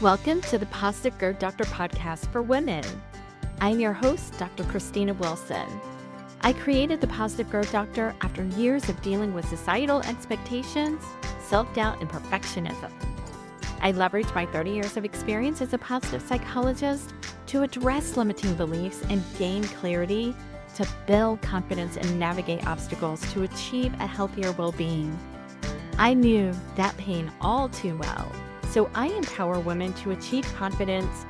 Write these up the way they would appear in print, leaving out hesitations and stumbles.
Welcome to the Positive Growth Doctor podcast for women. I'm your host, Dr. Christina Wilson. I created the Positive Growth Doctor after years of dealing with societal expectations, self-doubt, and perfectionism. I leveraged my 30 years of experience as a positive psychologist to address limiting beliefs and gain clarity to build confidence and navigate obstacles to achieve a healthier well-being. I knew that pain all too well, so I empower women to achieve confidence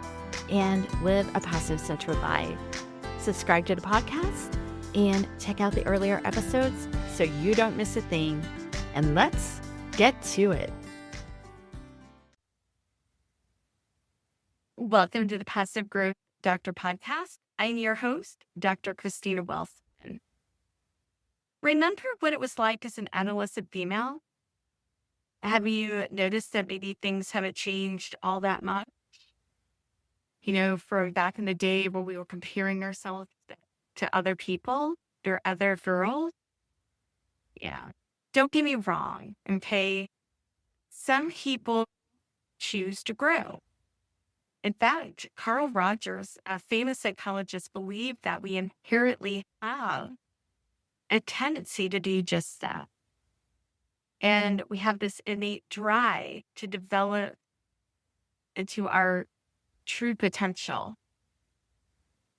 and live a positive-centered life. Subscribe to the podcast and check out the earlier episodes so you don't miss a thing. And let's get to it. Welcome to the Positive Growth Doctor podcast. I'm your host, Dr. Christina Wilson. Remember what it was like as an adolescent female? Have you noticed that maybe things haven't changed all that much? From back in the day when we were comparing ourselves to other people or other girls? Yeah. Don't get me wrong, okay? Some people choose to grow. In fact, Carl Rogers, a famous psychologist, believed that we inherently have a tendency to do just that. And we have this innate drive to develop into our true potential,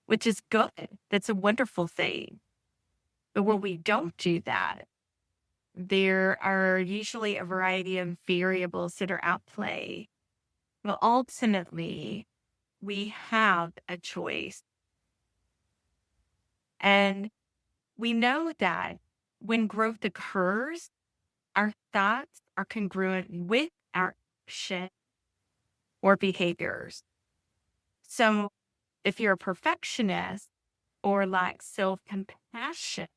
which is good. That's a wonderful thing. But when we don't do that, there are usually a variety of variables that are at play. Well, ultimately, we have a choice. And we know that when growth occurs, our thoughts are congruent with our action or behaviors. So if you're a perfectionist or lack self-compassion,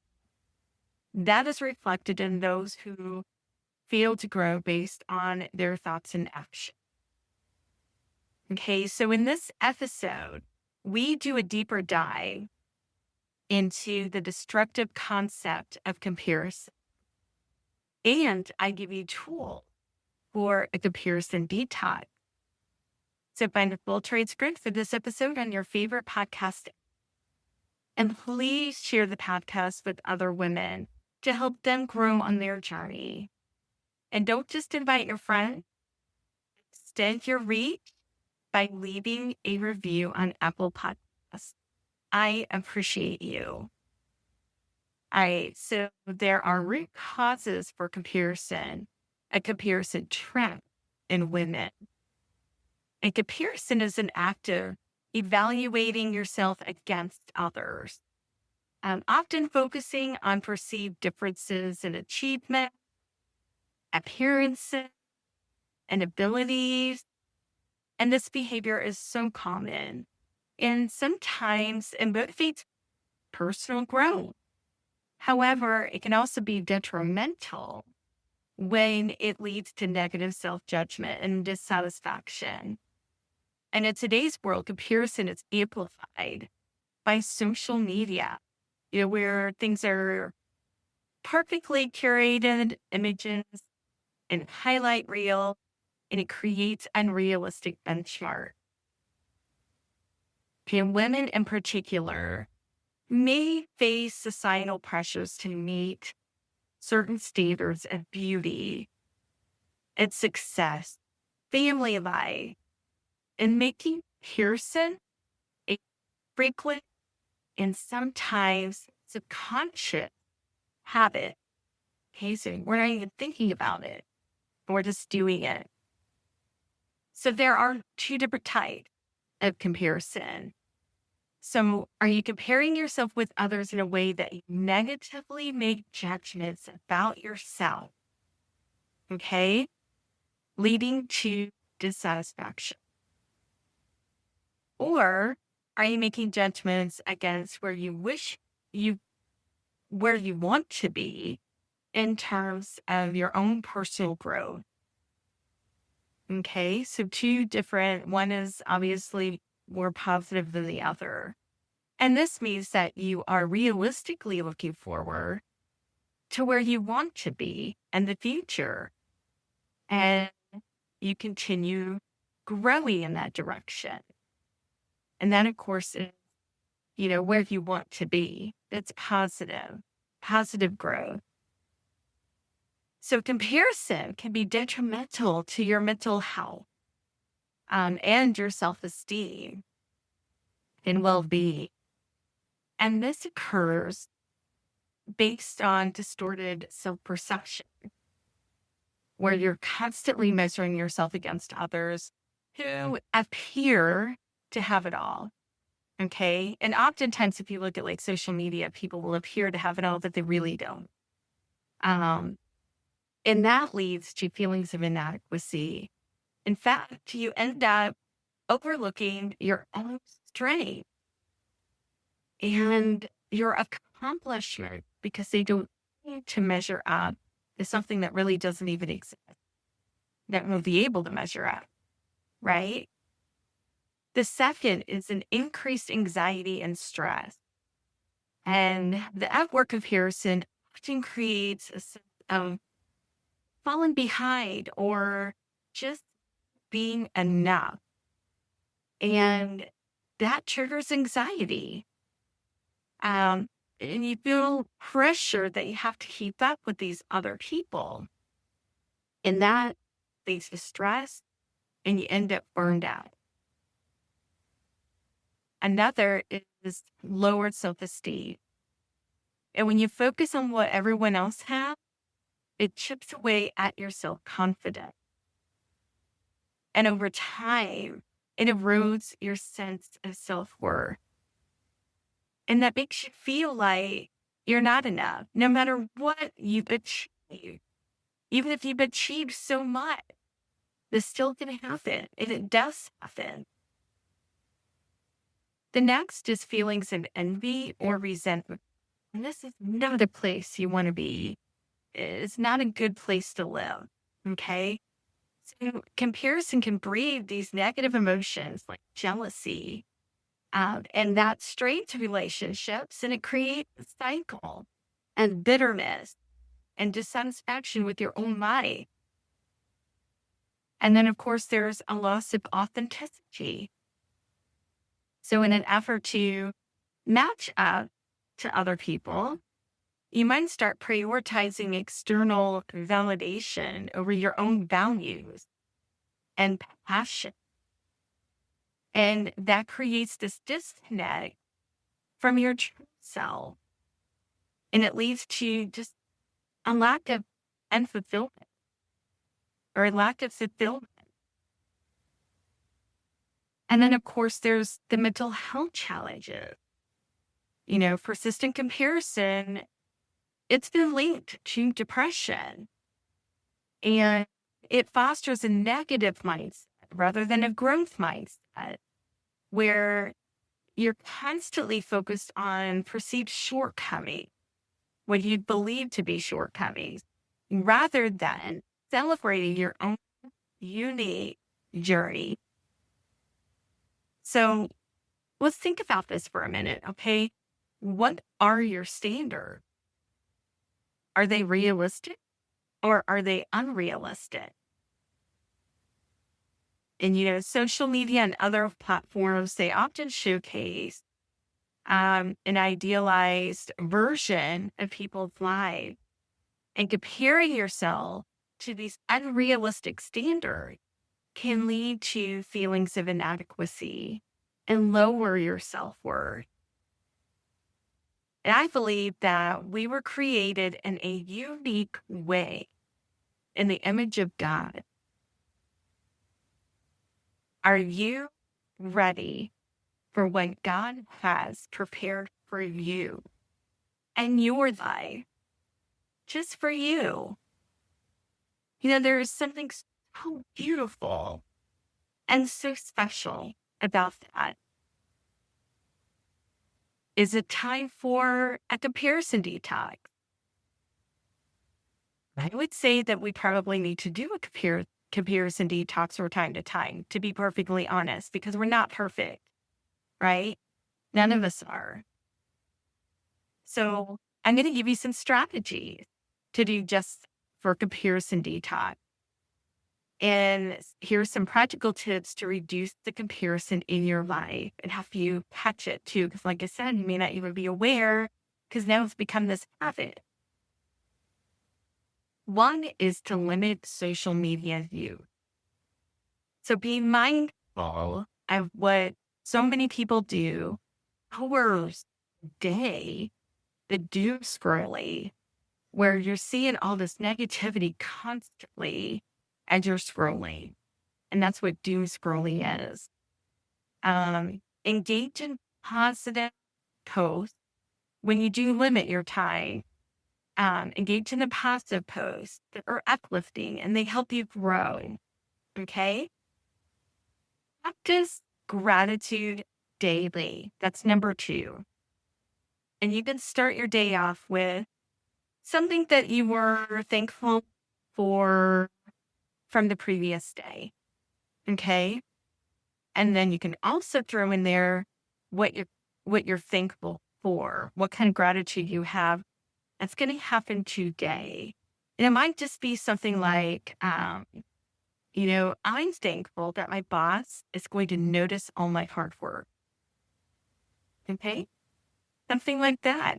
that is reflected in those who fail to grow based on their thoughts and action. Okay, so in this episode, we do a deeper dive into the destructive concept of comparison. And I give you tools for a comparison detox. So find a full transcript for this episode on your favorite podcast. And please share the podcast with other women to help them grow on their journey. And don't just invite your friends. Extend your reach by leaving a review on Apple Podcasts. I appreciate you. All right, so there are root causes for comparison, a comparison trap in women. And comparison is an act of evaluating yourself against others, often focusing on perceived differences in achievement, appearances, and abilities. And this behavior is so common. And sometimes it motivates personal growth. However, it can also be detrimental when it leads to negative self-judgment and dissatisfaction. And in today's world, comparison is amplified by social media, where things are perfectly curated images and highlight reel, and it creates unrealistic benchmarks. And women in particular may face societal pressures to meet certain standards of beauty and success, family life, and making comparison a frequent and sometimes subconscious habit. Okay, so we're not even thinking about it. We're just doing it. So there are two different types of comparison. So are you comparing yourself with others in a way that you negatively make judgments about yourself? Okay? Leading to dissatisfaction. Or are you making judgments against where you want to be in terms of your own personal growth? Okay, so two different, one is obviously more positive than the other. And this means that you are realistically looking forward to where you want to be in the future. And you continue growing in that direction. And that, of course, is, where you want to be. It's positive growth. So comparison can be detrimental to your mental health, and your self-esteem and well-being. And this occurs based on distorted self-perception, where you're constantly measuring yourself against others who appear to have it all. Okay. And oftentimes, if you look at like social media, people will appear to have it all, but they really don't. Um, and that leads to feelings of inadequacy. In fact, you end up overlooking your own strength and your accomplishment because they don't need to measure up to something that really doesn't even exist, that will be able to measure up, right? The second is an increased anxiety and stress. And the outward comparison often creates a sense of falling behind or just being enough. And that triggers anxiety. And you feel pressure that you have to keep up with these other people. And that leads to stress, and you end up burned out. Another is lowered self-esteem. And when you focus on what everyone else has, it chips away at your self-confidence. And over time, it erodes your sense of self-worth. And that makes you feel like you're not enough, no matter what you've achieved. Even if you've achieved so much, this still can happen, and it does happen. The next is feelings of envy or resentment. And this is not a place you want to be. It's not a good place to live. Okay. So comparison can breed these negative emotions like jealousy, and that strains relationships, and it creates a cycle and bitterness and dissatisfaction with your own body. And then, of course, there's a loss of authenticity. So in an effort to match up to other people, you might start prioritizing external validation over your own values and passion. And that creates this disconnect from your true self. And it leads to just a lack of unfulfillment or a lack of fulfillment. And then, of course, there's the mental health challenges. Persistent comparison, it's been linked to depression. And it fosters a negative mindset rather than a growth mindset, where you're constantly focused on perceived shortcomings, what you believe to be shortcomings, rather than celebrating your own unique journey. So let's think about this for a minute, okay? What are your standards? Are they realistic or are they unrealistic? And, social media and other platforms, they often showcase an idealized version of people's lives. And comparing yourself to these unrealistic standards can lead to feelings of inadequacy and lower your self-worth. And I believe that we were created in a unique way in the image of God. Are you ready for what God has prepared for you and your life, just for you? There is something so beautiful and so special about that. Is it time for a comparison detox? I would say that we probably need to do a comparison detox from time to time, to be perfectly honest, because we're not perfect, right? None of us are. So I'm going to give you some strategies to do just for comparison detox. And here's some practical tips to reduce the comparison in your life and help you catch it too. Because, like I said, you may not even be aware because now it's become this habit. One is to limit social media use. So be mindful of what so many people do hours a day, the doom scrolling, where you're seeing all this negativity constantly as you're scrolling. And that's what doom scrolling is. Engage in positive posts when you do limit your time. Engage in the positive posts that are uplifting and they help you grow. Okay? Practice gratitude daily. That's number 2. And you can start your day off with something that you were thankful for from the previous day. Okay? And then you can also throw in there what you're thankful for, what kind of gratitude you have that's going to happen today. And it might just be something like, I'm thankful that my boss is going to notice all my hard work. Okay? Something like that.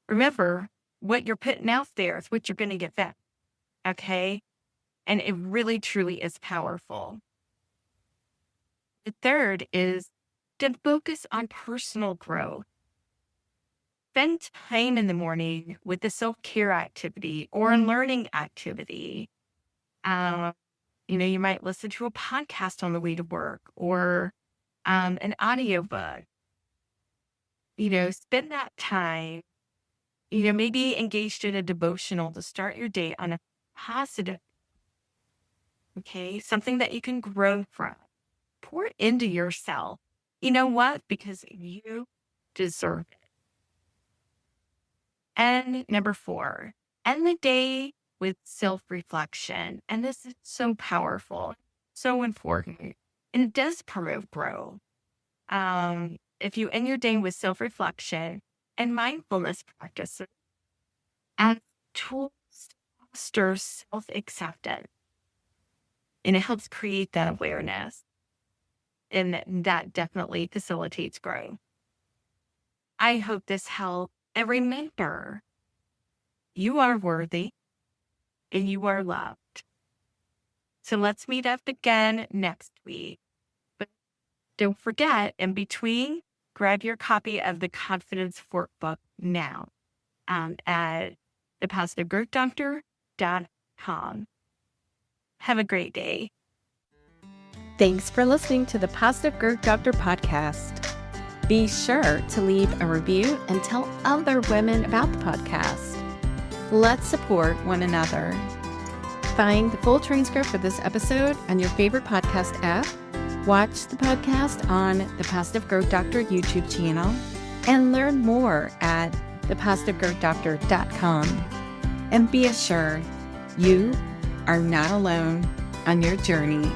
Remember, what you're putting out there is what you're going to get back. Okay? And it really, truly is powerful. The third is to focus on personal growth. Spend time in the morning with a self-care activity or a learning activity. You might listen to a podcast on the way to work or an audiobook. Spend that time, maybe engaged in a devotional to start your day on a positive, okay? Something that you can grow from. Pour into yourself. You know what? Because you deserve it. And number 4, end the day with self-reflection. And this is so powerful, so important, and it does promote growth. If you end your day with self-reflection and mindfulness practices as tools to foster self-acceptance, and it helps create that awareness, and that definitely facilitates growth. I hope this helped. And remember, you are worthy and you are loved. So let's meet up again next week. But don't forget, in between, grab your copy of the Confidence Workbook now at thepositivegrowthdoctor.com. Have a great day. Thanks for listening to the Positive Growth Doctor podcast. Be sure to leave a review and tell other women about the podcast. Let's support one another. Find the full transcript for this episode on your favorite podcast app. Watch the podcast on the Positive Growth Doctor YouTube channel and learn more at thepositivegrowthdoctor.com. And be assured, you are not alone on your journey